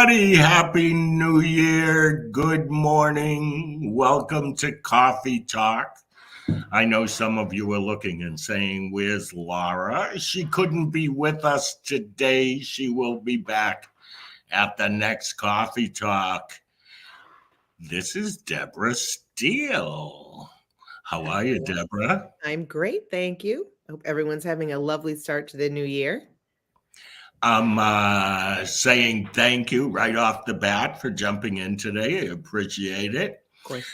everybody. Happy New Year. Good morning. Welcome to Coffee Talk. I know some of you are looking and saying, where's Laura? She couldn't be with us today. She will be back at the next Coffee Talk. This is Deborah Steele. How are you, Deborah? I'm great, thank you. Hope everyone's having a lovely start to the new year. I'm saying thank you right off the bat for jumping in today. I appreciate it. Of course.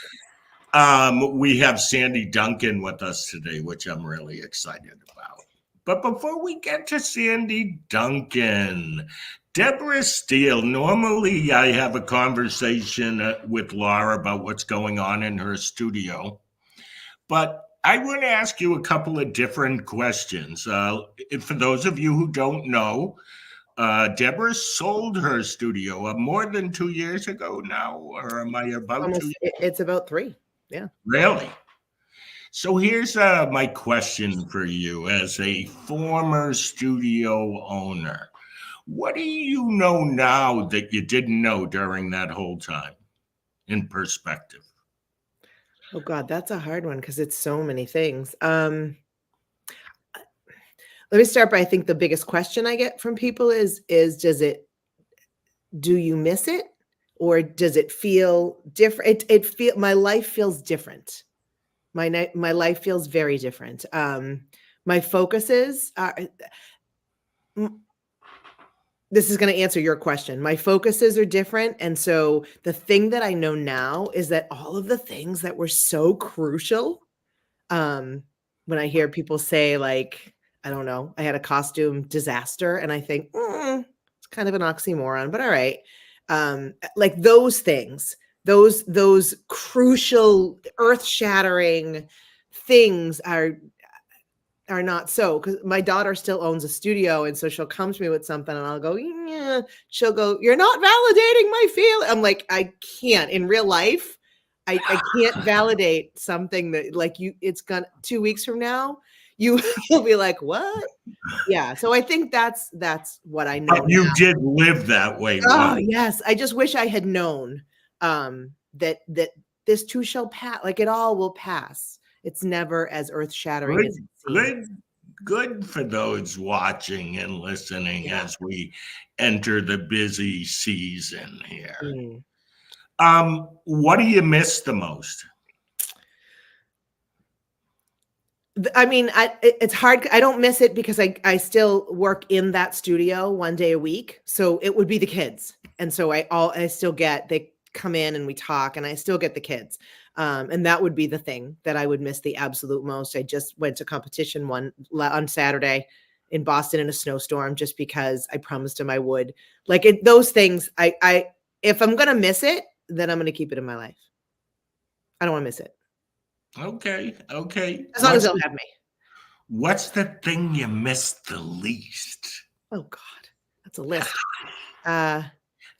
We have Sandi Duncan with us today, which I'm really excited about. But before we get to Sandi Duncan, Deborah Steele, normally I have a conversation with Laura about what's going on in her studio. But I want to ask you a couple of different questions. For those of you who don't know, Deborah sold her studio more than 2 years ago now, or am I about Almost, 2 years? it's about 3. Yeah. Really? So here's my question for you as a former studio owner. What do you know now that you didn't know during that whole time in perspective? Oh God, that's a hard one because it's so many things. Let me start by, I think the biggest question I get from people is do you miss it? Or does it feel different? My life feels different. My life feels very different. My focuses are, this is going to answer your question. My focuses are different. And so the thing that I know now is that all of the things that were so crucial, when I hear people say, like, I don't know, I had a costume disaster, and I think, it's kind of an oxymoron, but all right. Like those things, those crucial, earth-shattering things are not so, because my daughter still owns a studio, and so she'll come to me with something and I'll go, yeah. She'll go, you're not validating my feeling. I'm like, I can't in real life. I can't validate something that, like, it's gonna 2 weeks from now, you'll be like, what? Yeah. So I think that's what I know. But you did live that way. Oh yes. I just wish I had known that this too shall pass. Like, it all will pass. It's never as earth-shattering as it seems. Good for those watching and listening as we enter the busy season here. What do you miss the most? I mean, it's hard. I don't miss it because I still work in that studio 1 day a week. So it would be the kids. And so I still get, they come in and we talk, and I still get the kids. And that would be the thing that I would miss the absolute most. I just went to competition on Saturday in Boston in a snowstorm, just because I promised him I would. Like, those things, if I'm going to miss it, then I'm going to keep it in my life. I don't want to miss it. Okay. As long as they'll have me. What's the thing you miss the least? Oh God, that's a list. The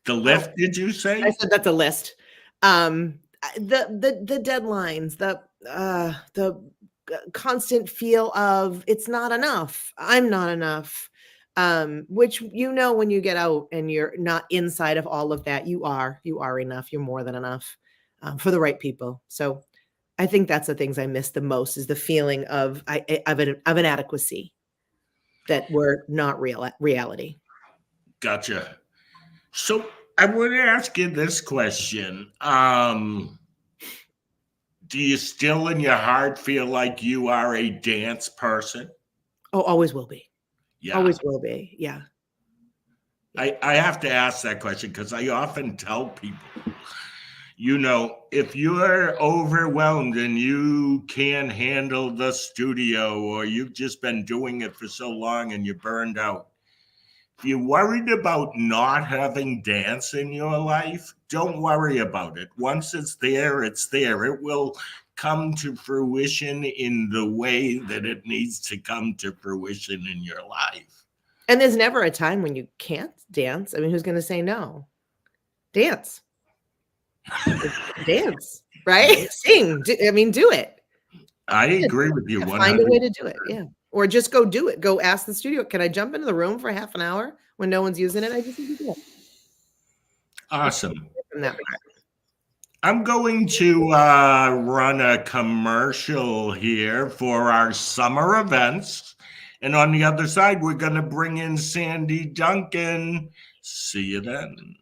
lift, did you say? I said that's a list. The deadlines, the constant feel of it's not enough. I'm not enough. Which, when you get out and you're not inside of all of that, you are enough. You're more than enough for the right people. So I think that's the things I miss the most, is the feeling of an adequacy that we're not reality. Gotcha. So I want to ask you this question. Do you still in your heart feel like you are a dance person? Oh, always will be. Yeah. Always will be. Yeah. I have to ask that question because I often tell people, if you're overwhelmed and you can't handle the studio, or you've just been doing it for so long and you're burned out, if you're worried about not having dance in your life, don't worry about it. Once it's there, it's there. It will come to fruition in the way that it needs to come to fruition in your life. And there's never a time when you can't dance. I mean, who's going to say no? Dance. Dance, right? Sing. Do it. I agree with you. Find a way to do it. Yeah. Or just go do it. Go ask the studio, can I jump into the room for half an hour when no one's using it? I just need to do it. Awesome. From that part. I'm going to run a commercial here for our summer events. And on the other side, we're going to bring in Sandi Duncan. See you then.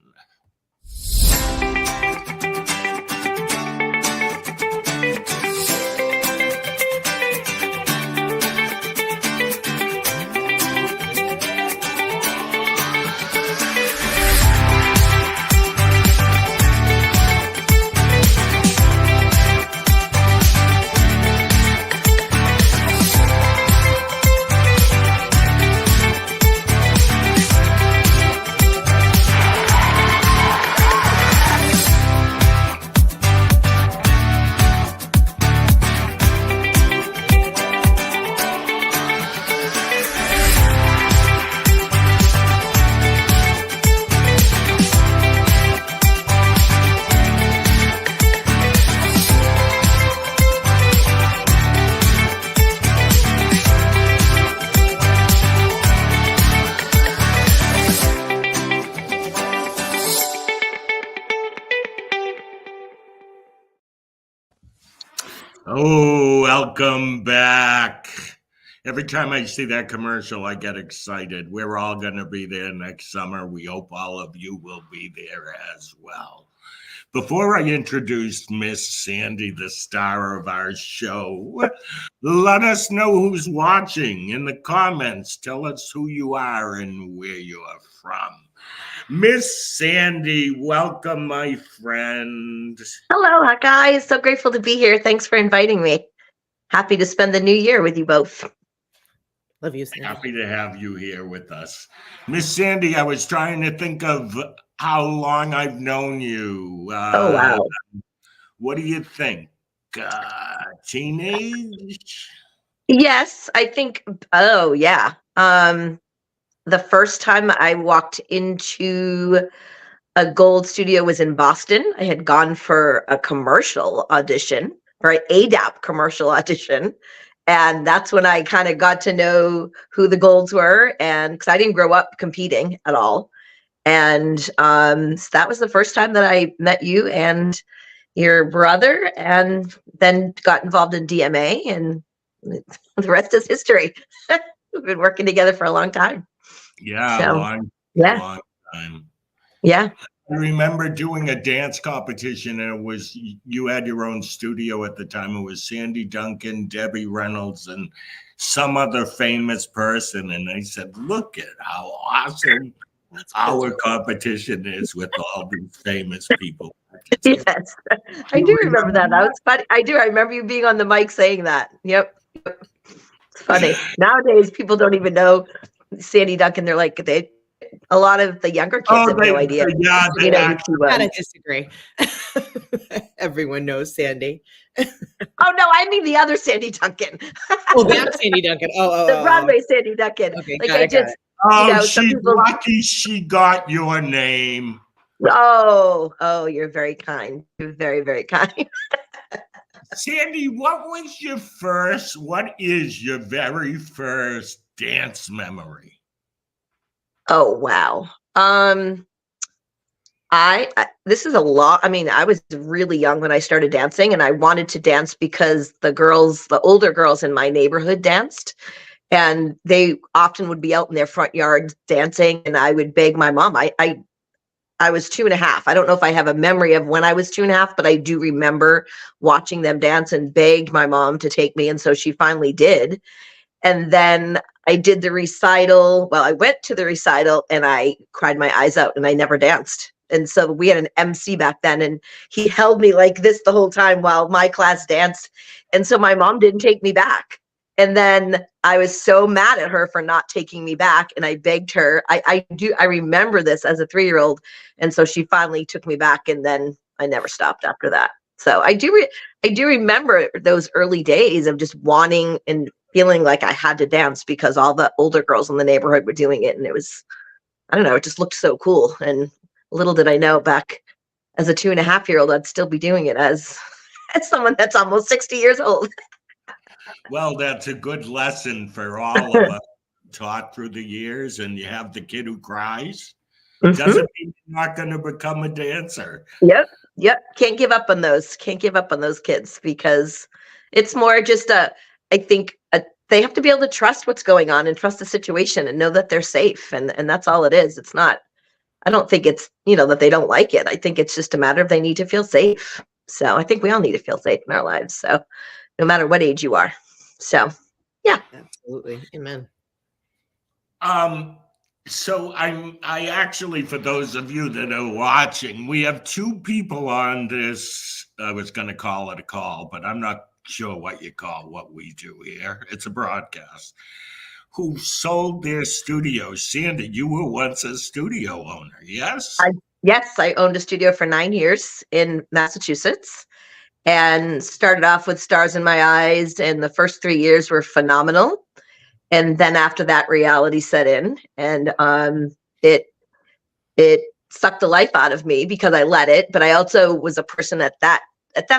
Oh, welcome back. Every time I see that commercial, I get excited. We're all going to be there next summer. We hope all of you will be there as well. Before I introduce Miss Sandi, the star of our show, let us know who's watching in the comments. Tell us who you are and where you are from. Miss Sandi, welcome, my friend. Hello, guys. So grateful to be here. Thanks for inviting me. Happy to spend the new year with you both. Love you, Sandi. Happy to have you here with us. Miss Sandi, I was trying to think of how long I've known you. Oh, wow. What do you think? Teenage? Yes, I think, oh, yeah. The first time I walked into a Gold studio was in Boston. I had gone for a commercial audition, or an ADAP commercial audition. And that's when I kind of got to know who the Golds were. And because I didn't grow up competing at all. And so that was the first time that I met you and your brother, and then got involved in DMA, and the rest is history. We've been working together for a long time. Yeah, So, long time. Yeah. I remember doing a dance competition, and it was, you had your own studio at the time. It was Sandi Duncan, Debbie Reynolds, and some other famous person. And I said, look at how awesome our competition is with all these famous people. Yes, I do remember that. That was funny. I do. I remember you being on the mic saying that. Yep. It's funny. Nowadays, people don't even know Sandi Duncan. They're like, a lot of the younger kids have no idea. Yeah, You know who she was. I gotta disagree. Everyone knows Sandi. Oh no, I mean the other Sandi Duncan. Oh, that's Sandi Duncan. The Broadway Sandi Duncan. Okay, like got I it. just, she's lucky she got your name. Oh, you're very kind. You're very, very kind. Sandi, what is your very first dance memory? Oh, wow. This is a lot. I mean, I was really young when I started dancing, and I wanted to dance because the older girls in my neighborhood danced, and they often would be out in their front yard dancing, and I would beg my mom. I was 2.5. I don't know if I have a memory of when I was 2.5, but I do remember watching them dance and begged my mom to take me. And so she finally did. And then I did the recital. Well, I went to the recital and I cried my eyes out and I never danced. And so we had an MC back then, and he held me like this the whole time while my class danced. And so my mom didn't take me back. And then I was so mad at her for not taking me back. And I begged her. I remember this as a 3-year-old. And so she finally took me back, and then I never stopped after that. So I do remember those early days of just wanting and feeling like I had to dance because all the older girls in the neighborhood were doing it. And it was, I don't know, it just looked so cool. And little did I know back as a 2.5-year-old, I'd still be doing it as someone that's almost 60 years old. Well, that's a good lesson for all of us taught through the years. And you have the kid who cries. Doesn't mean you're not going to become a dancer. Yep. Can't give up on those. Can't give up on those kids, because it's more just I think they have to be able to trust what's going on and trust the situation and know that they're safe. And that's all it is. It's not, I don't think it's, that they don't like it. I think it's just a matter of they need to feel safe. So I think we all need to feel safe in our lives. So no matter what age you are. So, yeah. Absolutely. Amen. So I actually, for those of you that are watching, we have two people on this. I was going to call it a call, but I'm not sure what you call what we do here. It's a broadcast. Who sold their studio. Sandi, you were once a studio owner, yes? Yes, I owned a studio for 9 years in Massachusetts and started off with Stars in My Eyes, and the first 3 years were phenomenal. And then after that, reality set in, and it sucked the life out of me because I let it. But I also was a person at that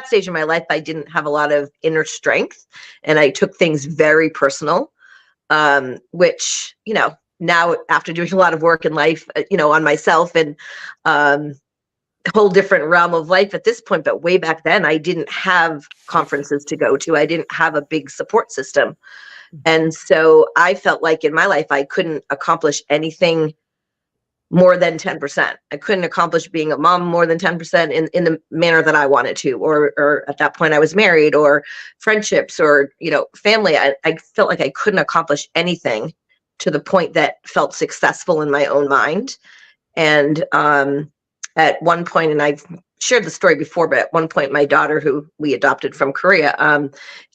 stage in my life, I didn't have a lot of inner strength, and I took things very personal, which, now after doing a lot of work in life, on myself and a whole different realm of life at this point. But way back then, I didn't have conferences to go to. I didn't have a big support system. And so I felt like in my life, I couldn't accomplish anything more than 10%. I couldn't accomplish being a mom more than 10% in the manner that I wanted to, or at that point I was married, or friendships, or, family. I felt like I couldn't accomplish anything to the point that felt successful in my own mind. And at one point, and I've shared the story before, but at one point, my daughter, who we adopted from Korea,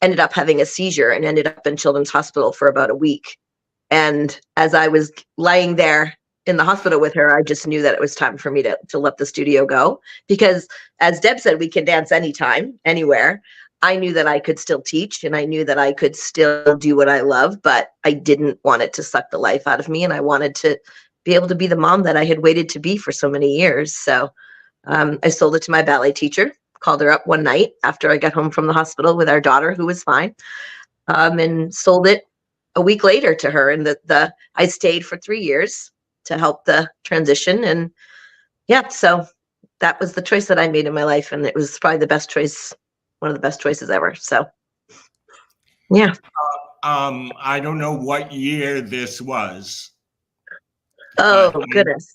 ended up having a seizure and ended up in Children's Hospital for about a week. And as I was lying there in the hospital with her, I just knew that it was time for me to let the studio go, because as Deb said, we can dance anytime, anywhere. I knew that I could still teach, and I knew that I could still do what I love, but I didn't want it to suck the life out of me. And I wanted to be able to be the mom that I had waited to be for so many years. So I sold it to my ballet teacher, called her up one night after I got home from the hospital with our daughter, who was fine, and sold it a week later to her. And I stayed for 3 years to help the transition. And yeah, so that was the choice that I made in my life. And it was probably the best choice, one of the best choices ever. So, yeah. I don't know what year this was. Oh, goodness.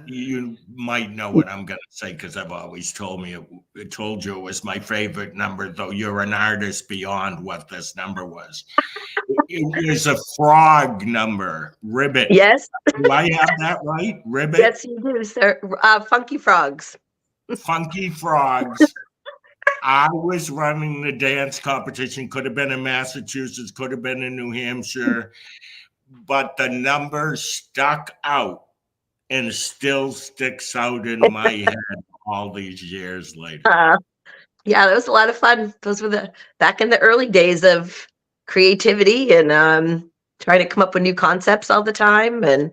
You might know what I'm going to say, because I've always told you it was my favorite number, though you're an artist beyond what this number was. It was a frog number, ribbit. Yes. Do I have that right? Ribbit? Yes, you do, sir. Funky Frogs. Funky Frogs. I was running the dance competition. Could have been in Massachusetts, could have been in New Hampshire, but the number stuck out and still sticks out in my head all these years later. Yeah, that was a lot of fun. Those were back in the early days of creativity and trying to come up with new concepts all the time, and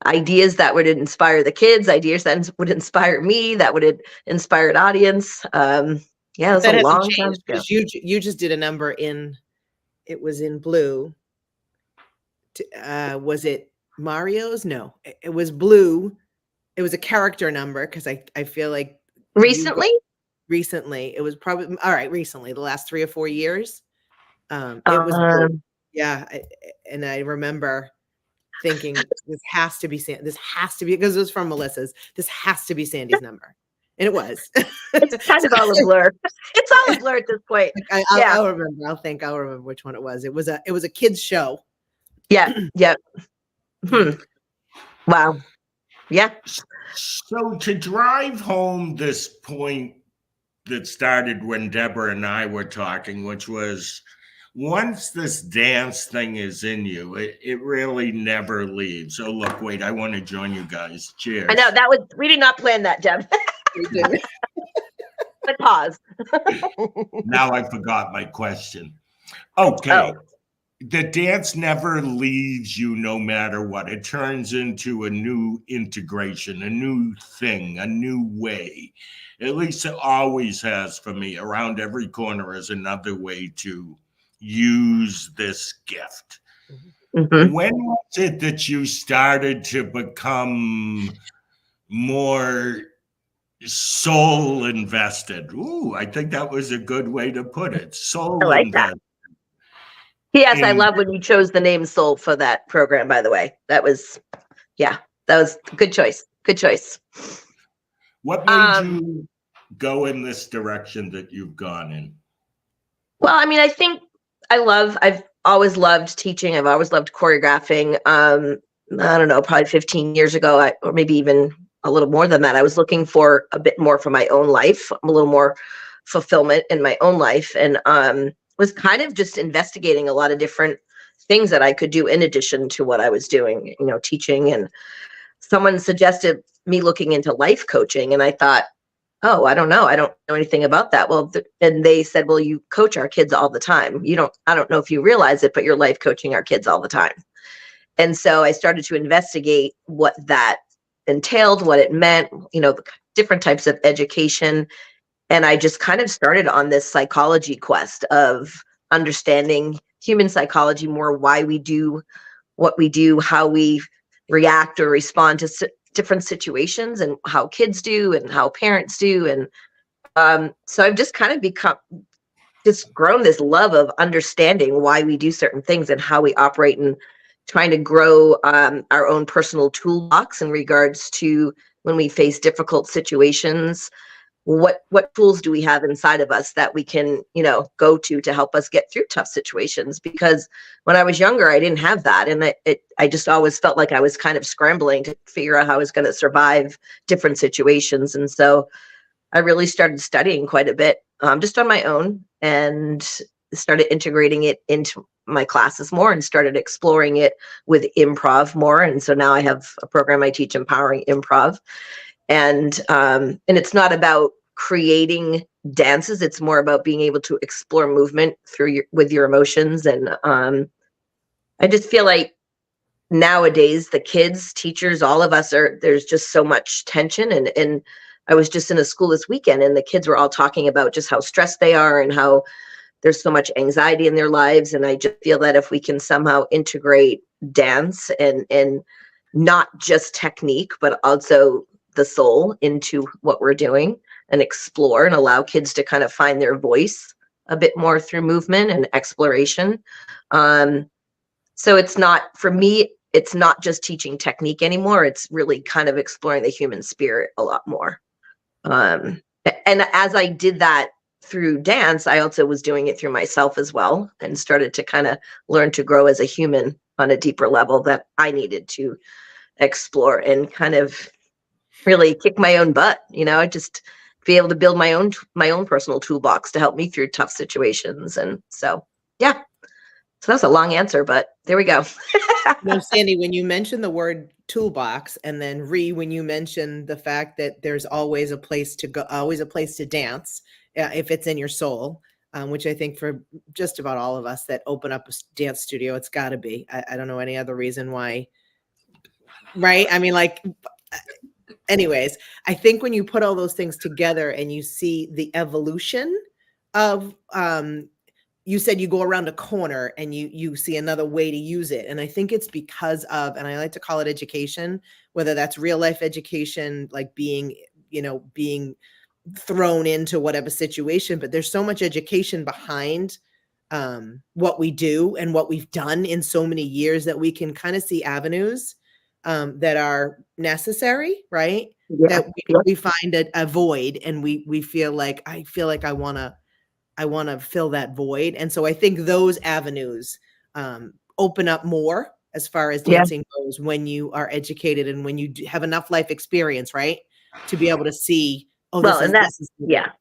ideas that would inspire the kids, ideas that would inspire me, that would inspire an audience. Yeah, it was a long time ago. You just did a number it was in blue. Was it Mario's? No, it was blue. It was a character number, because I feel like recently it was probably recently, the last 3 or 4 years. It was blue. Yeah, and I remember thinking, this has to be because it was from Melissa's. This has to be Sandi's number, and it was. It's kind of all a blur. It's all a blur at this point. I'll remember. I'll remember which one it was. It was a kids show. Yeah. Wow. Yeah. So to drive home this point that started when Deborah and I were talking, which was, once this dance thing is in you, it really never leaves. Oh, look, wait, I want to join you guys. Cheers. I know we did not plan that, Deb. We did. But pause. Now I forgot my question. Okay. Oh. The dance never leaves you no matter what. It turns into a new integration, a new thing, a new way. At least it always has for me. Around every corner is another way to use this gift. Mhm. When was it that you started to become more soul invested? Ooh, I think that was a good way to put it. I Soul like that. invested. Yes, I In love when you chose the name Soul for that program, by the way. That was, yeah, that was a good choice. Good choice. what made Um, you go in this direction that you've gone in? well, I mean, I think I've always loved teaching. I've always loved choreographing. I don't know, probably 15 years ago, or maybe even a little more than that, I was looking for a bit more for my own life, a little more fulfillment in my own life, and was kind of just investigating a lot of different things that I could do in addition to what I was doing, teaching. And someone suggested me looking into life coaching, and I thought, oh, I don't know. I don't know anything about that. Well, and they said, well, you coach our kids all the time. I don't know if you realize it, but you're life coaching our kids all the time. And so I started to investigate what that entailed, what it meant, the different types of education. And I just kind of started on this psychology quest of understanding human psychology more, why we do what we do, how we react or respond to different situations, and how kids do and how parents do. And so I've just kind of just grown this love of understanding why we do certain things and how we operate, and trying to grow our own personal toolbox in regards to when we face difficult situations. What tools do we have inside of us that we can go to help us get through tough situations? Because when I was younger, I didn't have that, and I just always felt like I was kind of scrambling to figure out how I was going to survive different situations. And so I really started studying quite a bit, just on my own, and started integrating it into my classes more, and started exploring it with improv more. And so now I have a program I teach, Empowering Improv. And it's not about creating dances. It's more about being able to explore movement with your emotions. And I just feel like nowadays, the kids, teachers, all of us there's just so much tension. And I was just in a school this weekend, and the kids were all talking about just how stressed they are and how there's so much anxiety in their lives. And I just feel that if we can somehow integrate dance and not just technique, but also the soul into what we're doing, and explore and allow kids to kind of find their voice a bit more through movement and exploration. So it's not, for me, it's not just teaching technique anymore. It's really kind of exploring the human spirit a lot more. And as I did that through dance, I also was doing it through myself as well, and started to kind of learn to grow as a human on a deeper level that I needed to explore, and kind of really kick my own butt, just be able to build my own personal toolbox to help me through tough situations. And so, yeah. So that's a long answer, but there we go. No, Sandy, when you mentioned the word toolbox, and then Rhee, when you mentioned the fact that there's always a place to go, always a place to dance, if it's in your soul, which I think for just about all of us that open up a dance studio, it's got to be. I don't know any other reason why, right? I mean, like, anyways, I think when you put all those things together and you see the evolution of, you said you go around a corner and you see another way to use it. And I think it's because of, and I like to call it education, whether that's real life education, like being thrown into whatever situation, but there's so much education behind what we do and what we've done in so many years, that we can kind of see avenues that are necessary, right? Yeah. That Yeah. we find a void, and we feel like, I want to fill that void. And so I think those avenues open up more as far as Yeah. dancing goes, when you are educated and when you have enough life experience, right? To be able to see, oh, Well, and this is, yeah,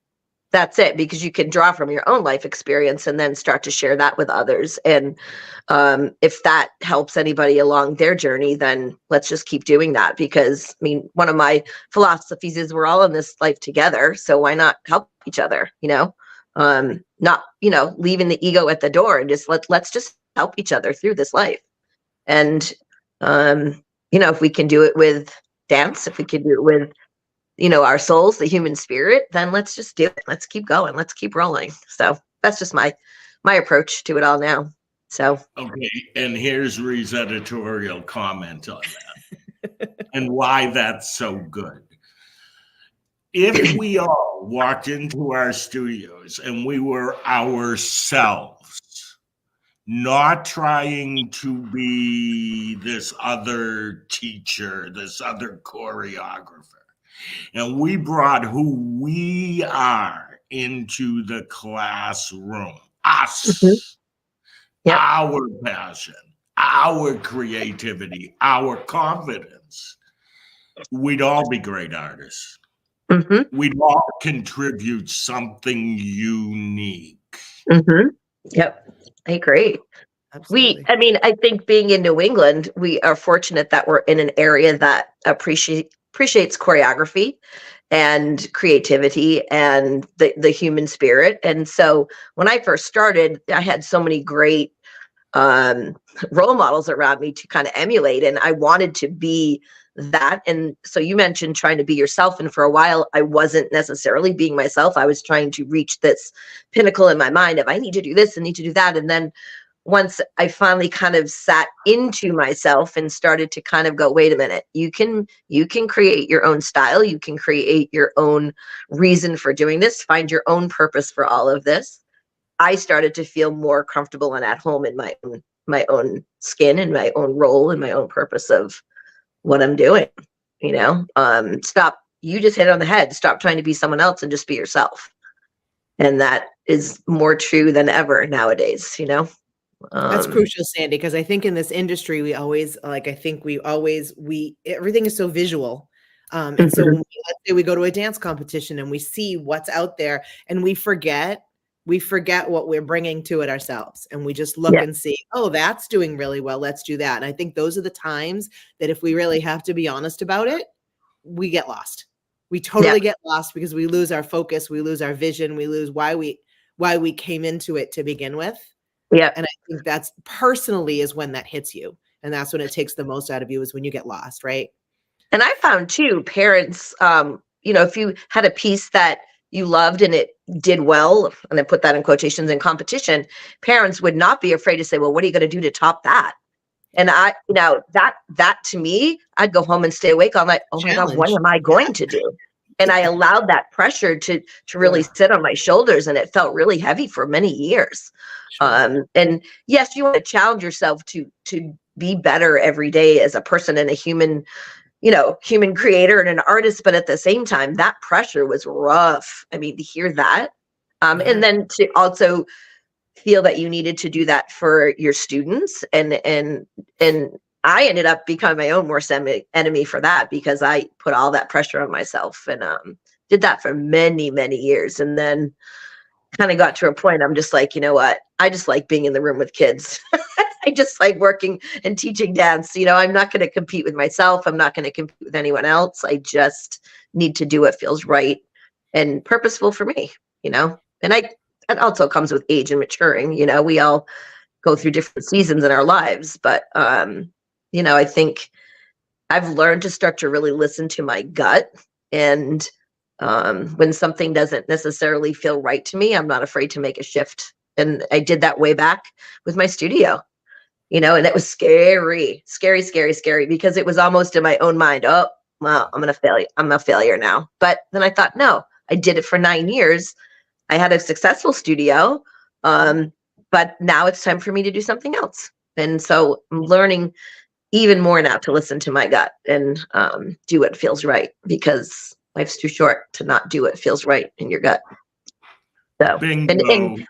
that's it, because you can draw from your own life experience and then start to share that with others. And if that helps anybody along their journey, then let's just keep doing that. Because I mean, one of my philosophies is we're all in this life together, so why not help each other? Not leaving the ego at the door, and just let's just help each other through this life. And if we can do it with dance, if we can do it with our souls, the human spirit, then let's just do it. Let's keep going. Let's keep rolling. So that's just my approach to it all now. So, Okay, and here's Rhee's editorial comment on that and why that's so good. If we all walked into our studios and we were ourselves, not trying to be this other teacher, this other choreographer, and we brought who we are into the classroom, us, yep. our passion, our creativity, our confidence, we'd all be great artists. We'd all contribute something unique. Yep. I agree. Absolutely. I think being in New England, we are fortunate that we're in an area that appreciates choreography and creativity and the human spirit. And so when I first started, I had so many great role models around me to kind of emulate, and I wanted to be that. And so you mentioned trying to be yourself, and for a while I wasn't necessarily being myself. I was trying to reach this pinnacle in my mind of I need to do this and need to do that. And then once I finally kind of sat into myself and started to kind of go, wait a minute, you can create your own style, you can create your own reason for doing this, find your own purpose for all of this. I started to feel more comfortable and at home in my own skin and my own role and my own purpose of what I'm doing. Stop. You just hit it on the head. Stop trying to be someone else and just be yourself. And that is more true than ever nowadays. That's crucial, Sandy, because I think in this industry, we always everything is so visual. And so when let's say we go to a dance competition and we see what's out there and we forget what we're bringing to it ourselves. And we just look and see, oh, that's doing really well. Let's do that. And I think those are the times that if we really have to be honest about it, we get lost. We totally get lost because we lose our focus. We lose our vision. We lose why we came into it to begin with. Yeah. And I think that's personally is when that hits you. And that's when it takes the most out of you is when you get lost. Right. And I found too, parents, if you had a piece that you loved and it did well, and I put that in quotations, in competition, parents would not be afraid to say, well, what are you going to do to top that? And that to me, I'd go home and stay awake all night. Oh my God, what am I going to do? And I allowed that pressure to really sit on my shoulders, and it felt really heavy for many years. And yes, you want to challenge yourself to be better every day as a person and a human creator and an artist. But at the same time, that pressure was rough. I mean, to hear that, and then to also feel that you needed to do that for your students. And I ended up becoming my own worst enemy for that, because I put all that pressure on myself and did that for many, many years. And then kind of got to a point, I'm just like, you know what? I just like being in the room with kids. I just like working and teaching dance. I'm not going to compete with myself. I'm not going to compete with anyone else. I just need to do what feels right and purposeful for me, and it also comes with age and maturing. We all go through different seasons in our lives, but I think I've learned to start to really listen to my gut. And when something doesn't necessarily feel right to me, I'm not afraid to make a shift. And I did that way back with my studio, and it was scary, because it was almost in my own mind. Oh, well, I'm a failure now. But then I thought, no, I did it for 9 years. I had a successful studio, but now it's time for me to do something else. And so I'm learning even more now to listen to my gut and do what feels right, because life's too short to not do what feels right in your gut. So, and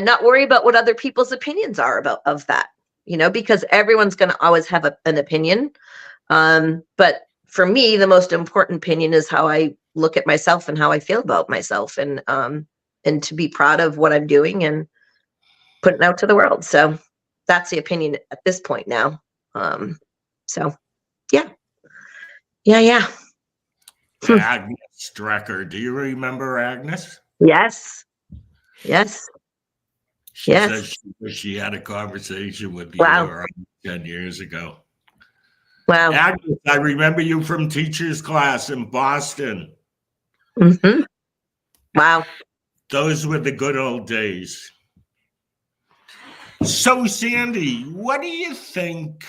not worry about what other people's opinions are of that, because everyone's going to always have an opinion. But for me, the most important opinion is how I look at myself and how I feel about myself, and to be proud of what I'm doing and putting out to the world. So that's the opinion at this point now. So yeah. Agnes Strecker. Do you remember Agnes? Yes. She says she had a conversation with you around 10 years ago. Wow. Agnes, I remember you from teacher's class in Boston. Mm-hmm. Wow. Those were the good old days. So, Sandy, what do you think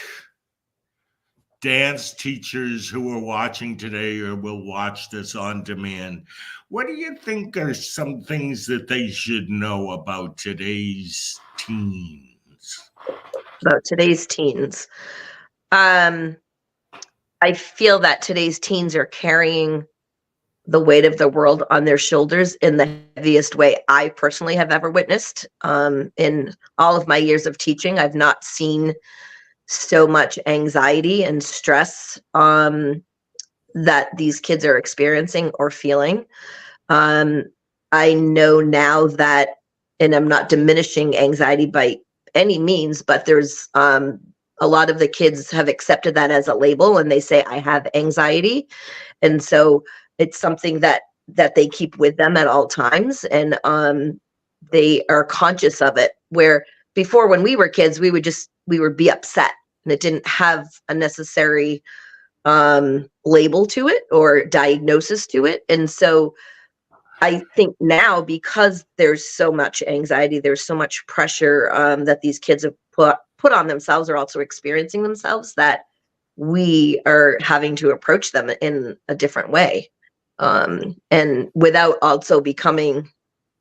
dance teachers who are watching today or will watch this on demand, what do you think are some things that they should know about today's teens? About today's teens. I feel that today's teens are carrying the weight of the world on their shoulders in the heaviest way I personally have ever witnessed. In all of my years of teaching, I've not seen so much anxiety and stress that these kids are experiencing or feeling. I know now that, and I'm not diminishing anxiety by any means, but there's a lot of the kids have accepted that as a label and they say, I have anxiety. And so it's something that they keep with them at all times. And they are conscious of it, where before, when we were kids, we would be upset and it didn't have a necessary label to it or diagnosis to it. And so I think now, because there's so much anxiety, there's so much pressure that these kids have put on themselves or also experiencing themselves, that we are having to approach them in a different way. And without also becoming,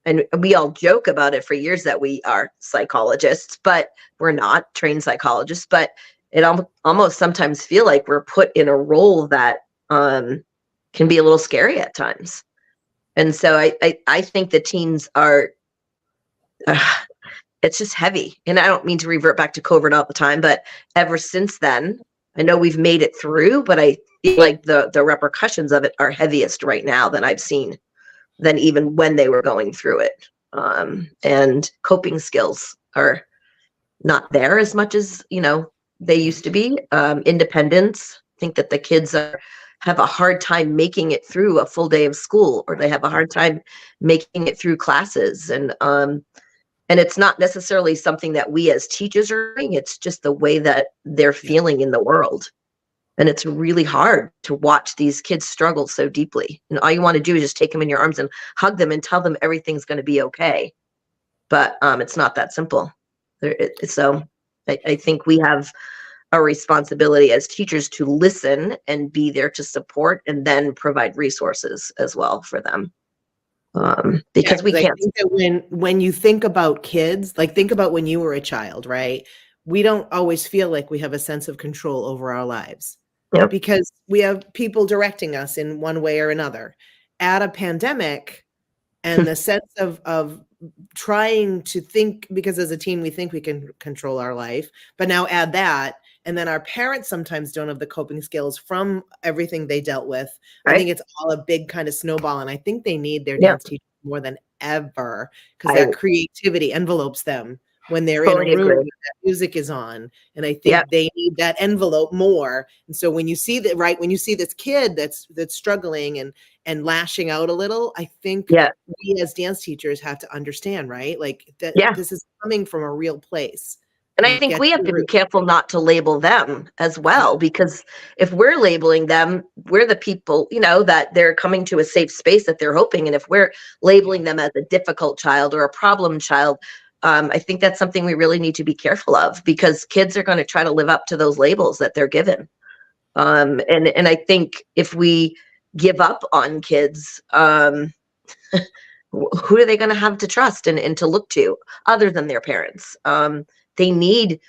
and we all joke about it for years that we are psychologists, but we're not trained psychologists, but it almost sometimes feel like we're put in a role that can be a little scary at times. And so I think the teens are, it's just heavy. And I don't mean to revert back to COVID all the time, but ever since then, I know we've made it through, but I feel like the repercussions of it are heaviest right now than I've seen, than even when they were going through it. And coping skills are not there as much as, they used to be. Independence. I think that the kids have a hard time making it through a full day of school, or they have a hard time making it through classes. And it's not necessarily something that we as teachers are doing. It's just the way that they're feeling in the world. And it's really hard to watch these kids struggle so deeply. And all you want to do is just take them in your arms and hug them and tell them everything's going to be okay. But it's not that simple. So I think we have a responsibility as teachers to listen and be there to support, and then provide resources as well for them. Because we can't. I think that when you think about kids, like think about when you were a child, right? We don't always feel like we have a sense of control over our lives. Yep. Because we have people directing us in one way or another. Add a pandemic and the sense of trying to think, because as a teen, we think we can control our life, but now add that. And then our parents sometimes don't have the coping skills from everything they dealt with. Right. I think it's all a big kind of snowball. And I think they need their Yeah. dance teachers more than ever, because that creativity envelopes them when they're Totally in a room agree. that music is on. And I think they need that envelope more. And so when you see that, right, when you see this kid that's struggling and lashing out a little, I think we as dance teachers have to understand, right? Like that this is coming from a real place. And I think we have to be careful not to label them as well, Yeah. because if we're labeling them, we're the people, that they're coming to a safe space that they're hoping. And if we're labeling them as a difficult child or a problem child, I think that's something we really need to be careful of, because kids are going to try to live up to those labels that they're given. And I think if we give up on kids, who are they going to have to trust and to look to other than their parents? They need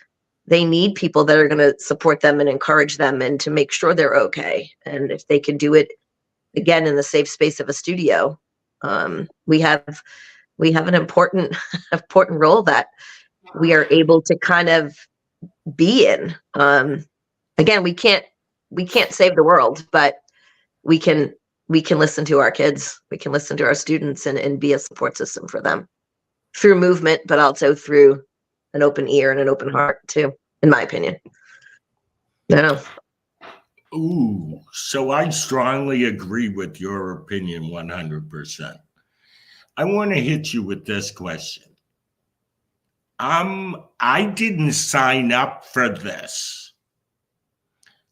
people that are going to support them and encourage them and to make sure they're okay. And if they can do it again in the safe space of a studio, we have an important role that we are able to kind of be in. Again, we can't save the world, but we can listen to our kids. We can listen to our students and be a support system for them through movement, but also through an open ear and an open heart too, in my opinion. No. Ooh, so I strongly agree with your opinion 100%. I want to hit you with this question. I didn't sign up for this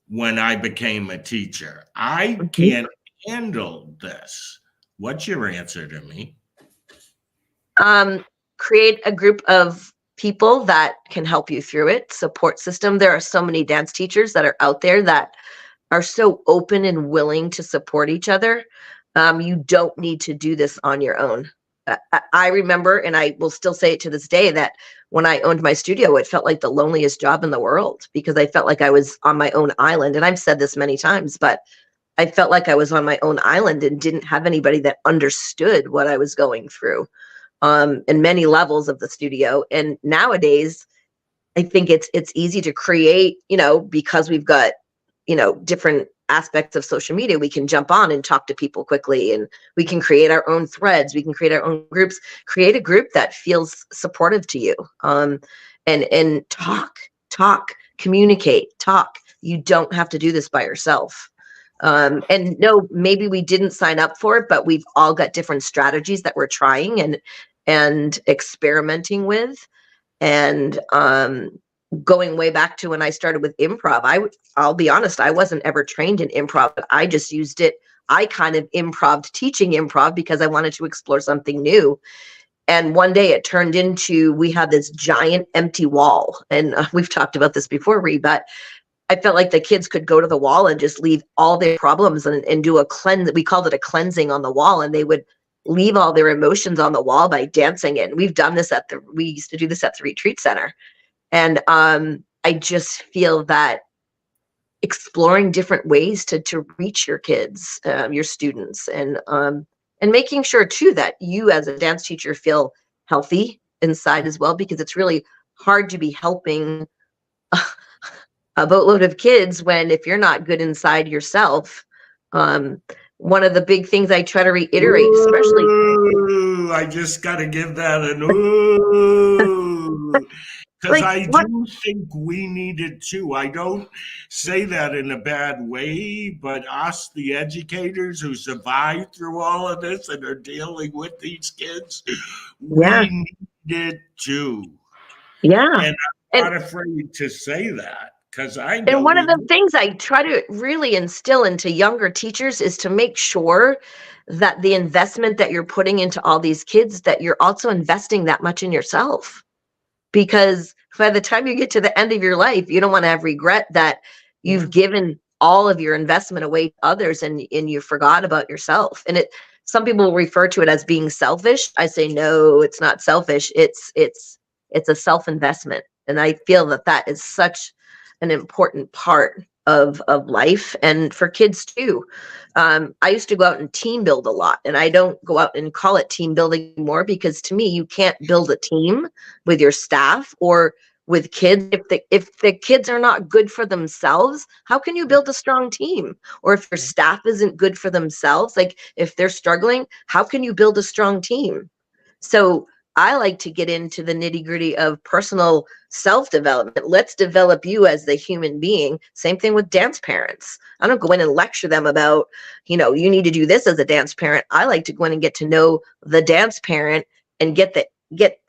when I became a teacher. I can't handle this. What's your answer to me? Create a group of people that can help you through it, support system. There are so many dance teachers that are out there that are so open and willing to support each other. You don't need to do this on your own. I remember, and I will still say it to this day, that when I owned my studio, it felt like the loneliest job in the world because I felt like I was on my own island. And I've said this many times, but I felt like I was on my own island and didn't have anybody that understood what I was going through in many levels of the studio. And nowadays, I think it's easy to create, because we've got, different aspects of social media. We can jump on and talk to people quickly, and we can create our own threads. We can create our own groups, create a group that feels supportive to you. And talk, communicate, talk. You don't have to do this by yourself. And no, maybe we didn't sign up for it, but we've all got different strategies that we're trying and experimenting with. And going way back to when I started with improv, I'll be honest, I wasn't ever trained in improv, but I just used it. I kind of improved teaching improv because I wanted to explore something new. And one day it turned into, we had this giant empty wall. And we've talked about this before, Rhee, but I felt like the kids could go to the wall and just leave all their problems and do a cleanse. We called it a cleansing on the wall, and they would leave all their emotions on the wall by dancing it. And we've done this we used to do this at the retreat center. And I just feel that exploring different ways to reach your kids, your students, and making sure too that you as a dance teacher feel healthy inside as well, because it's really hard to be helping a boatload of kids if you're not good inside yourself. One of the big things I try to reiterate, especially. Ooh, I just got to give that an ooh. Because I do think we need it too. I don't say that in a bad way, but us, the educators who survived through all of this and are dealing with these kids, Yeah. we need it too. Yeah. And I'm not afraid to say that. And one of the things I try to really instill into younger teachers is to make sure that the investment that you're putting into all these kids, that you're also investing that much in yourself. Because by the time you get to the end of your life, you don't want to have regret that you've given all of your investment away to others and you forgot about yourself. And some people refer to it as being selfish. I say, no, it's not selfish. It's a self-investment. And I feel that is such an important part of life, and for kids too. I used to go out and team build a lot, and I don't go out and call it team building anymore, because to me, you can't build a team with your staff or with kids if the kids are not good for themselves. How can you build a strong team? Or if your staff isn't good for themselves, like if they're struggling, how can you build a strong team? So I like to get into the nitty-gritty of personal self-development. Let's develop you as the human being. Same thing with dance parents. I don't go in and lecture them about, you need to do this as a dance parent. I like to go in and get to know the dance parent and get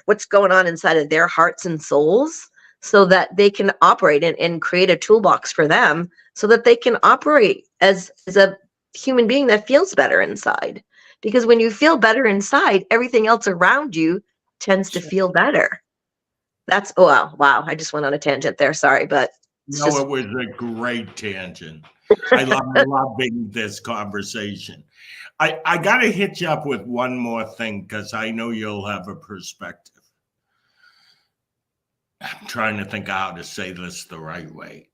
what's going on inside of their hearts and souls, so that they can operate and create a toolbox for them so that they can operate as a human being that feels better inside. Because when you feel better inside, everything else around you tends to feel better. That's wow. I just went on a tangent there. Sorry, but it was a great tangent. I love loving this conversation. I got to hit you up with one more thing, because I know you'll have a perspective. I'm trying to think how to say this the right way.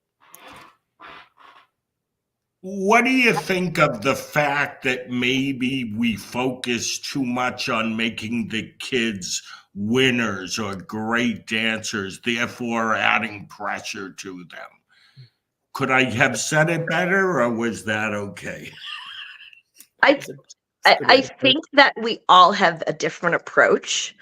What do you think of the fact that maybe we focus too much on making the kids winners or great dancers, therefore adding pressure to them? Could I have said it better, or was that okay? I think that we all have a different approach.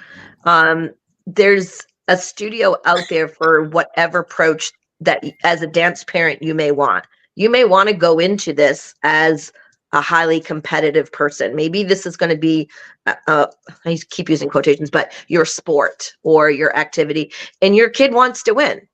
There's a studio out there for whatever approach that as a dance parent you may want. You may want to go into this as a highly competitive person. Maybe this is going to be, I keep using quotations, but your sport or your activity, and your kid wants to win,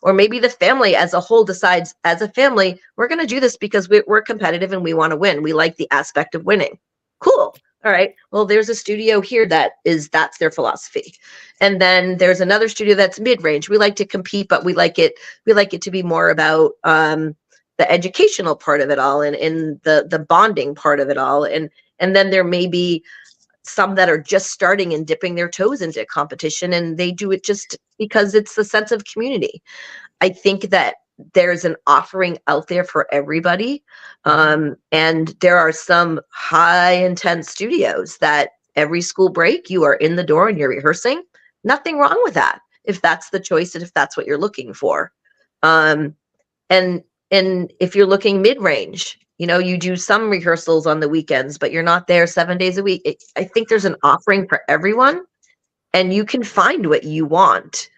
or maybe the family as a whole decides, as a family, we're going to do this because we're competitive and we want to win. We like the aspect of winning. Cool. All right. Well, there's a studio here that's their philosophy. And then there's another studio that's mid-range. We like to compete, but we like it to be more about the educational part of it all and the bonding part of it all. And then there may be some that are just starting and dipping their toes into competition, and they do it just because it's the sense of community. I think that there's an offering out there for everybody. And there are some high intense studios that every school break you are in the door and you're rehearsing. Nothing wrong with that if that's the choice and if that's what you're looking for. And if you're looking mid-range, you do some rehearsals on the weekends, but you're not there 7 days a week. I think there's an offering for everyone, and you can find what you want.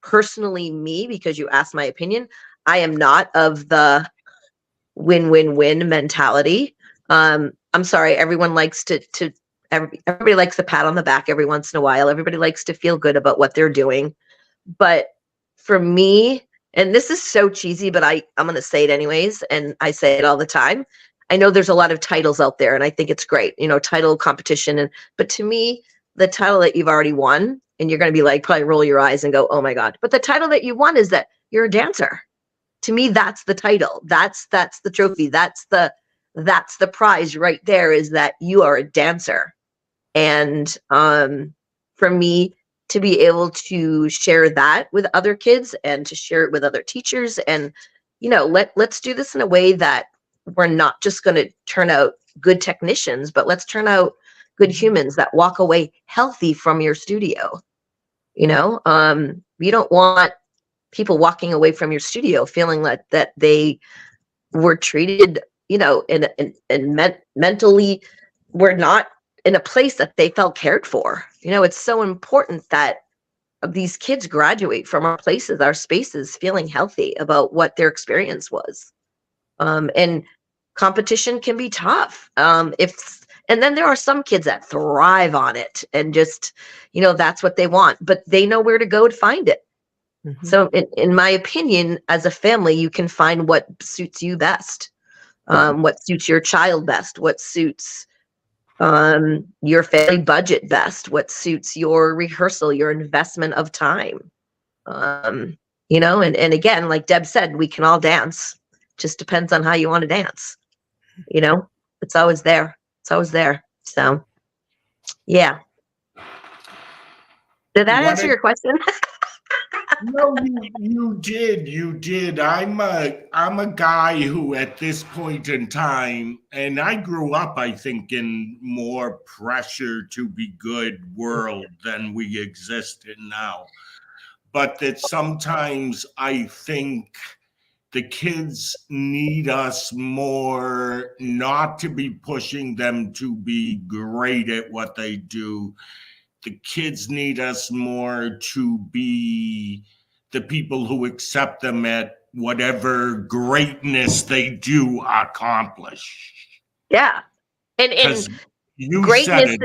Personally, me, because you asked my opinion, I am not of the win-win-win mentality. I'm sorry, everyone likes everybody likes a pat on the back every once in a while. Everybody likes to feel good about what they're doing. But for me, and this is so cheesy, but I'm going to say it anyways, and I say it all the time. I know there's a lot of titles out there, and I think it's great, title competition. But to me, the title that you've already won, and you're going to be like, probably roll your eyes and go, oh my God. But the title that you won is that you're a dancer. To me, that's the title. That's the trophy. That's the prize right there, is that you are a dancer. And for me to be able to share that with other kids and to share it with other teachers, and, let's do this in a way that we're not just going to turn out good technicians, but let's turn out good humans that walk away healthy from your studio. You don't want people walking away from your studio feeling like that they were treated, and mentally were not in a place that they felt cared for. It's so important that these kids graduate from our places, our spaces, feeling healthy about what their experience was. And competition can be tough. And then there are some kids that thrive on it and just, that's what they want, but they know where to go to find it. Mm-hmm. So in my opinion, as a family, you can find what suits you best, what suits your child best, what suits your family budget best, what suits your rehearsal, your investment of time. And again, like Deb said, we can all dance. Just depends on how you want to dance. It's always there. It's always there. So, yeah. Did that answer your question? No, you did. I'm a guy who, at this point in time, and I grew up, I think, in more pressure to be good world than we exist in now. But that sometimes I think the kids need us more, not to be pushing them to be great at what they do. The kids need us more to be the people who accept them at whatever greatness they do accomplish. Yeah. And greatness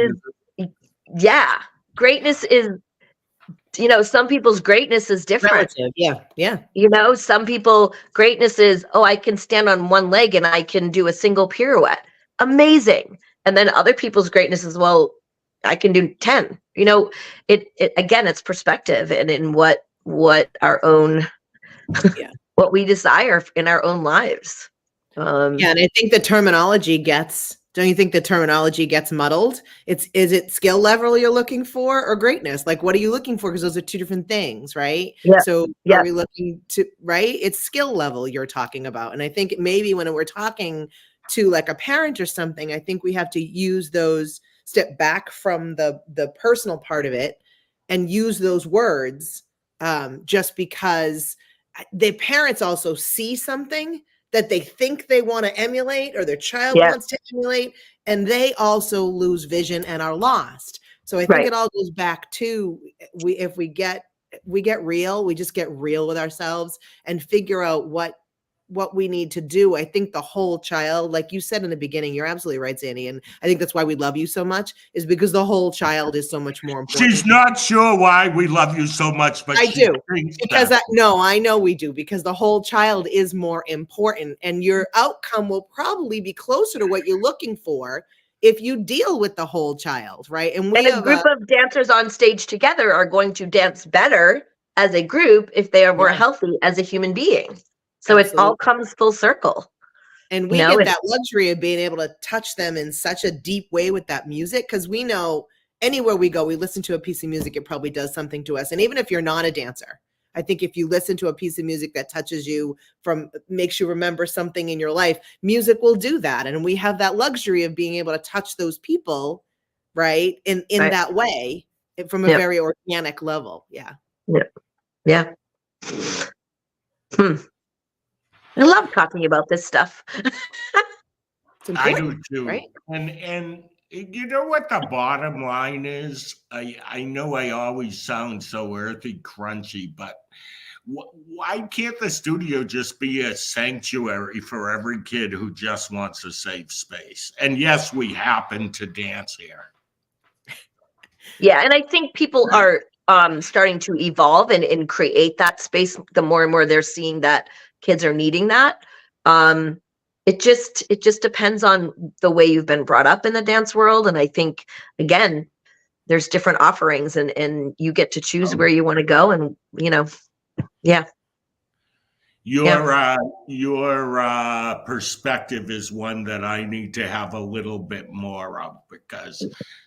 greatness is, some people's greatness is different. Relative. Yeah. Some people, greatness is, I can stand on one leg and I can do a single pirouette. Amazing. And then other people's greatness is, well, I can do 10. It again, it's perspective and in what our own, what we desire in our own lives. And I think the terminology don't you think the terminology gets muddled? Is it skill level you're looking for or greatness? Like, what are you looking for? Because those are two different things, right? Yeah. So are we looking to, right? It's skill level you're talking about. And I think maybe when we're talking to like a parent or something, I think we have to use those, step back from the personal part of it and use those words just because the parents also see something that they think they want to emulate or their child wants to emulate, and they also lose vision and are lost. So I think it all goes back to if we get real, we just get real with ourselves and figure out what we need to do. I think the whole child, like you said in the beginning, you're absolutely right, Sandi. And I think that's why we love you so much, is because the whole child is so much more important. She's not sure why we love you so much, but I do. Because I know we do, because the whole child is more important and your outcome will probably be closer to what you're looking for if you deal with the whole child, right? And we And a have group of dancers on stage together are going to dance better as a group if they are more healthy as a human being. So it all comes full circle. And we get that luxury of being able to touch them in such a deep way with that music, because we know anywhere we go, we listen to a piece of music, it probably does something to us. And even if you're not a dancer, I think if you listen to a piece of music that touches you, makes you remember something in your life, music will do that. And we have that luxury of being able to touch those people, right? In that way, from a very organic level. Yeah. Yeah. I love talking about this stuff. I do too. Right? And you know what the bottom line is? I know I always sound so earthy, crunchy, but why can't the studio just be a sanctuary for every kid who just wants a safe space? And yes, we happen to dance here. Yeah, and I think people are starting to evolve and create that space. The more and more they're seeing that kids are needing that. It just depends on the way you've been brought up in the dance world. And I think, again, there's different offerings and you get to choose where you want to go. And, Your perspective is one that I need to have a little bit more of, because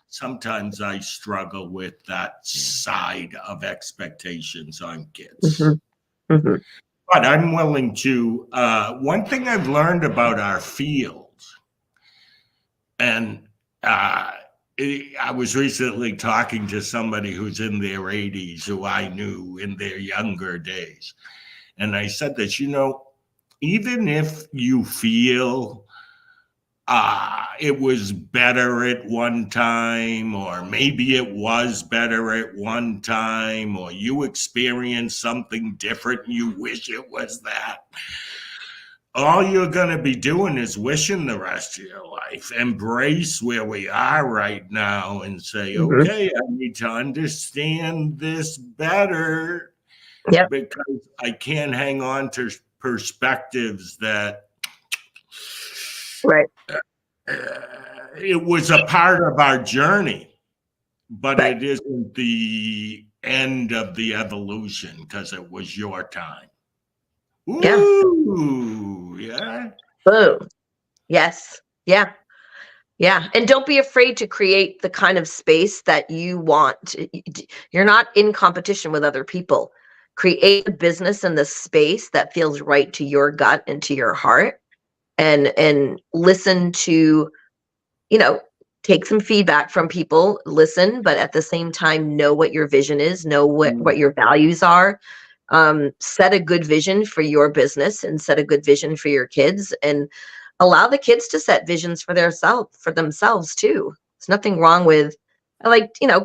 sometimes I struggle with that side of expectations on kids. But I'm willing to. One thing I've learned about our field, and I was recently talking to somebody who's in their 80s who I knew in their younger days. And I said that, even if you feel it was better at one time, or maybe it was better at one time, or you experienced something different and you wish it was that, all you're going to be doing is wishing the rest of your life. Embrace where we are right now and say, okay, I need to understand this better, because I can't hang on to perspectives that it was a part of our journey, but it isn't the end of the evolution because it was your time. Ooh, yeah. Boom. Yes. Yeah. Yeah. And don't be afraid to create the kind of space that you want. You're not in competition with other people. Create a business in the space that feels right to your gut and to your heart, and listen to, take some feedback from people, listen, but at the same time, know what your vision is, know what your values are. Set a good vision for your business and set a good vision for your kids, and allow the kids to set visions for themselves too. There's nothing wrong with,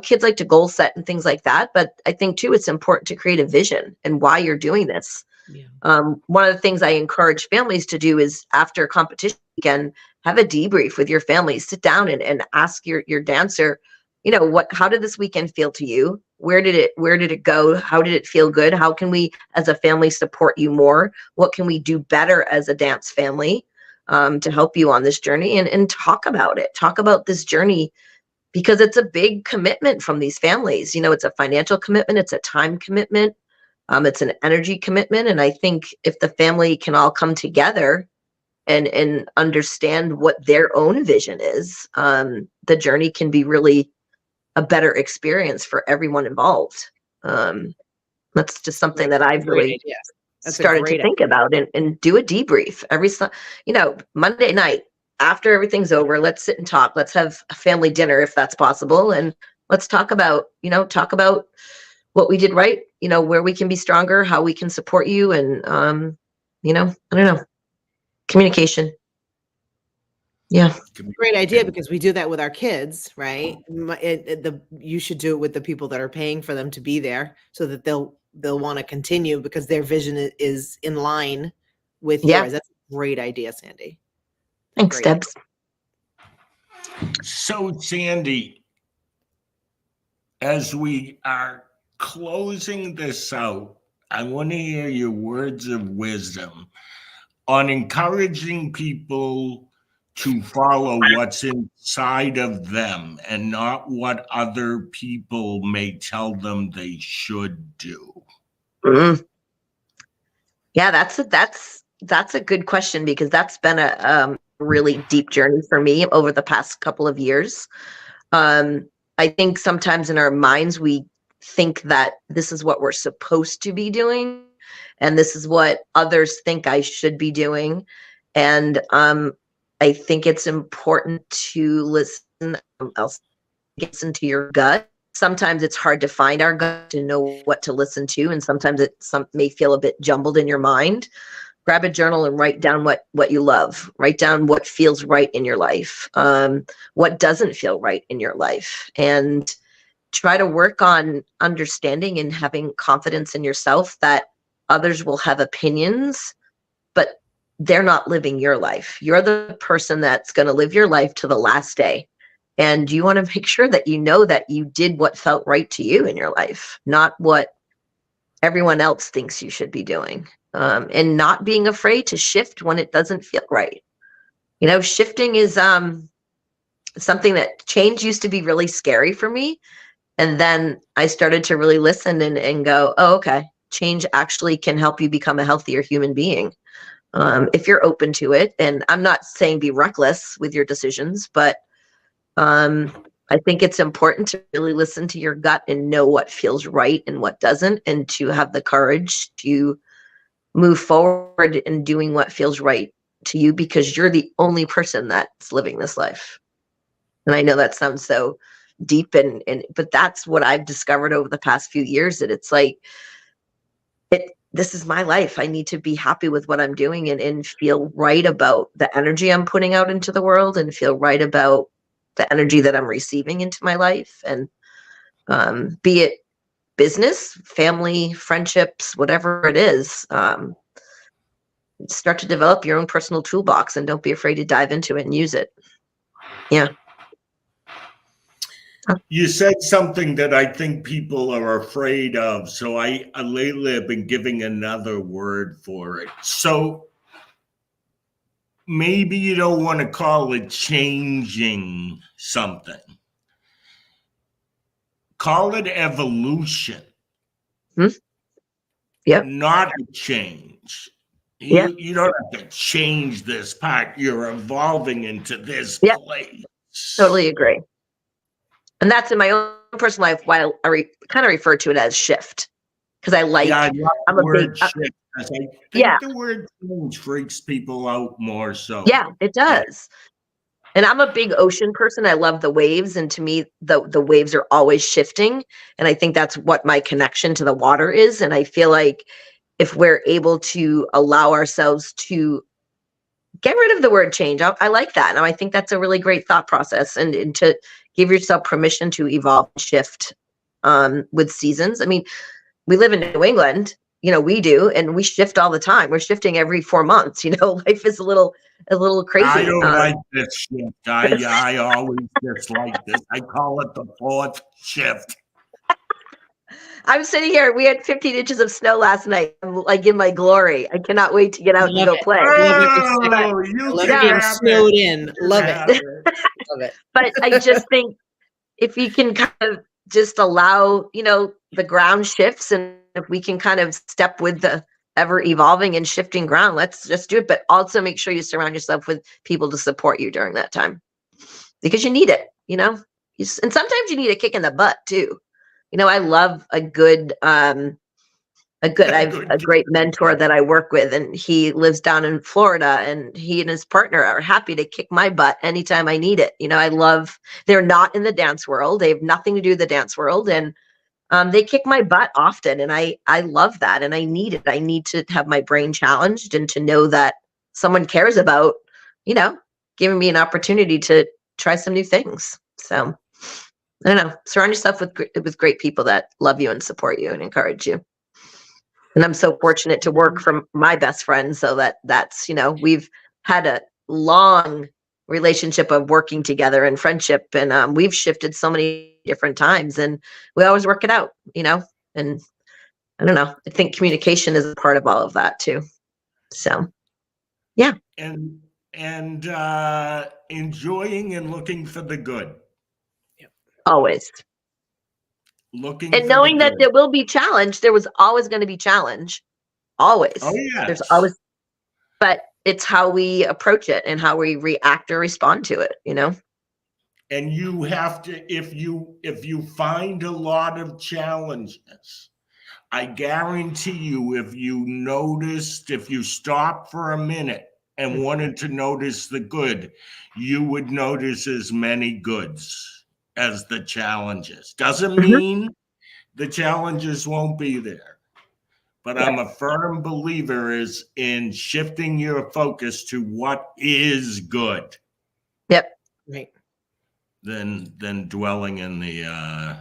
kids like to goal set and things like that, but I think too, it's important to create a vision and why you're doing this. One of the things I encourage families to do is, after competition weekend, have a debrief with your family. Sit down and ask your dancer, how did this weekend feel to you? Where did it go? How did it feel good? How can we as a family support you more? What can we do better as a dance family to help you on this journey? And talk about it. Talk about this journey, because it's a big commitment from these families. It's a financial commitment. It's a time commitment. It's an energy commitment. And I think if the family can all come together and understand what their own vision is, the journey can be really a better experience for everyone involved. That's just something that I've really started to think about and do a debrief every, Monday night after everything's over. Let's sit and talk. Let's have a family dinner if that's possible. And let's talk about what we did right, where we can be stronger, how we can support you. And, I don't know, communication. Yeah. Great idea, because we do that with our kids, right? You should do it with the people that are paying for them to be there, so that they'll want to continue because their vision is in line with yours. That's a great idea, Sandi. Thanks, Debs. So, Sandi, as we are closing this out, I want to hear your words of wisdom on encouraging people to follow what's inside of them and not what other people may tell them they should do? Mm. Yeah, that's a good question, because that's been a really deep journey for me over the past couple of years. I think sometimes in our minds we think that this is what we're supposed to be doing, and this is what others think I should be doing. And I think it's important to listen to your gut. Sometimes it's hard to find our gut to know what to listen to, and sometimes may feel a bit jumbled in your mind. Grab a journal and write down what you love. Write down what feels right in your life, what doesn't feel right in your life, and try to work on understanding and having confidence in yourself that others will have opinions, but they're not living your life. You're the person that's going to live your life to the last day. And you want to make sure that you know that you did what felt right to you in your life, not what everyone else thinks you should be doing. And not being afraid to shift when it doesn't feel right. Shifting is something that change used to be really scary for me. And then I started to really listen and go, oh, okay, change actually can help you become a healthier human being. If you're open to it. And I'm not saying be reckless with your decisions, but I think it's important to really listen to your gut and know what feels right and what doesn't, and to have the courage to move forward in doing what feels right to you, because you're the only person that's living this life. And I know that sounds so deep, but that's what I've discovered over the past few years, that it's like, this is my life. I need to be happy with what I'm doing, and feel right about the energy I'm putting out into the world, and feel right about the energy that I'm receiving into my life. And be it business, family, friendships, whatever it is, start to develop your own personal toolbox, and don't be afraid to dive into it and use it. Yeah. You said something that I think people are afraid of. So I lately have been giving another word for it. So maybe you don't want to call it changing something. Call it evolution. Yep. Not a change. Yeah. You don't have to change this part. You're evolving into this Yep. place. Totally agree. And that's in my own personal life why I kind of refer to it as shift, because I like. Yeah, I love I'm the a word big. shift. I think Yeah. the word change freaks people out more so. Yeah, it does. And I'm a big ocean person. I love the waves, and to me, the waves are always shifting. And I think that's what my connection to the water is. And I feel like if we're able to allow ourselves to get rid of the word change, I like that. And I think that's a really great thought process, and to give yourself permission to evolve and shift with seasons. I mean, we live in New England, we do, and we shift all the time. We're shifting every 4 months. Life is a little crazy. I don't like this shift. I always dislike this. I call it the fourth shift. I'm sitting here. We had 15 inches of snow last night. I'm like in my glory. I cannot wait to get out and go play. I love getting snowed in. Love it. Love it. But I just think if you can kind of just allow, the ground shifts, and if we can kind of step with the ever evolving and shifting ground, let's just do it. But also make sure you surround yourself with people to support you during that time, because you need it, and sometimes you need a kick in the butt too. I love I have a great mentor that I work with, and he lives down in Florida, and he and his partner are happy to kick my butt anytime I need it. They're not in the dance world. They have nothing to do with the dance world. And they kick my butt often. And I love that. And I need it. I need to have my brain challenged, and to know that someone cares about, giving me an opportunity to try some new things. So I don't know, surround yourself with great people that love you and support you and encourage you. And I'm so fortunate to work from my best friend, so that's, we've had a long relationship of working together and friendship, and we've shifted so many different times, and we always work it out, and I don't know, I think communication is a part of all of that too. So, yeah. And and enjoying and looking for the good. Always. Looking And for knowing the that good. there will be challenge. There was always going to be challenge. Always. Oh, There's yes. always, but it's how we approach it and how we react or respond to it, And you have to, if you find a lot of challenges, I guarantee you, if you stopped for a minute and wanted to notice the good, you would notice as many goods as the challenges. Doesn't mean the challenges won't be there, but I'm a firm believer is in shifting your focus to what is good. Yep. Right. Than dwelling in the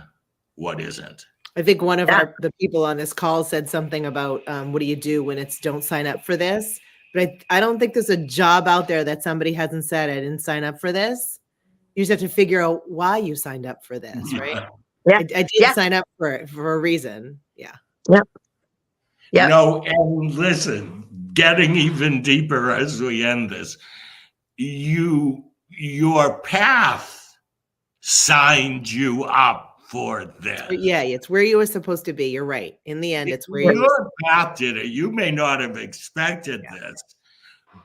what isn't. I think one of the people on this call said something about what do you do when it's don't sign up for this? But I don't think there's a job out there that somebody hasn't said I didn't sign up for this. You just have to figure out why you signed up for this, right? Yeah. I did sign up for it for a reason. Yeah. Yep. Yep. And listen, getting even deeper as we end this, your path signed you up for this. Yeah, it's where you were supposed to be. You're right. In the end, it's where you your path did it. You may not have expected this,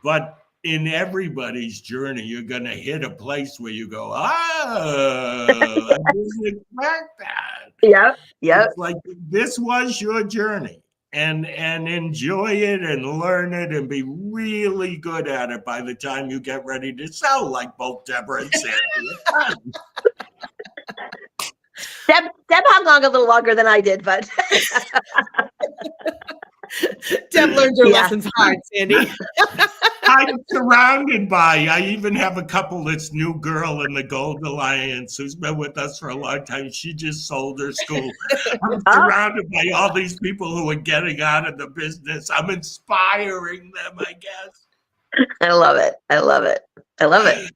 but in everybody's journey, you're going to hit a place where you go, I didn't expect that. Yep. It's like this was your journey. And enjoy it and learn it and be really good at it by the time you get ready to sell, like both Deborah and Sandy. Deb hung on a little longer than I did, but Deb learned her lessons hard, Sandy. I'm surrounded by, I even have a couple that's new girl in the Gold Alliance who's been with us for a long time. She just sold her school. I'm surrounded by all these people who are getting out of the business. I'm inspiring them, I guess. I love it. I love it. I love it.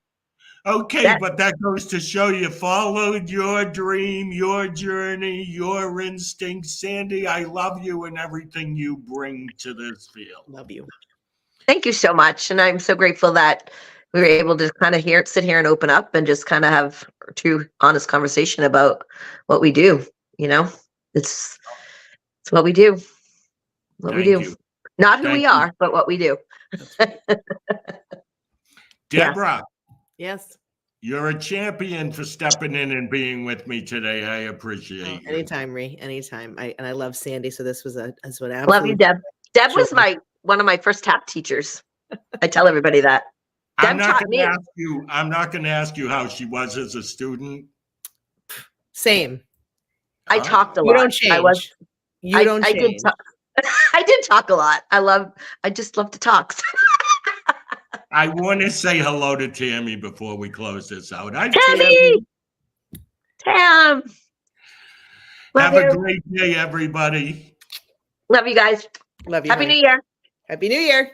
Okay, but that goes to show you followed your dream, your journey, your instincts. Sandy, I love you and everything you bring to this field. Love you. Thank you so much. And I'm so grateful that we were able to kind of sit here and open up and just kind of have a true, honest conversation about what we do. It's what we do. What we do. Not who we are, but what we do. Deborah. Yes. You're a champion for stepping in and being with me today. I appreciate you. Anytime, Rhee. Anytime. I love Sandy. So this was an absolute. Love you, Deb. Deb was one of my first tap teachers. I tell everybody that. I'm not going to ask you how she was as a student. Same. I talked a lot. You don't change. I did talk. I did talk a lot. I just love to talk. I want to say hello to Tammy before we close this out. Tammy! Tam! Have a great day, everybody. Love you guys. Love you. Happy New Year. Happy New Year.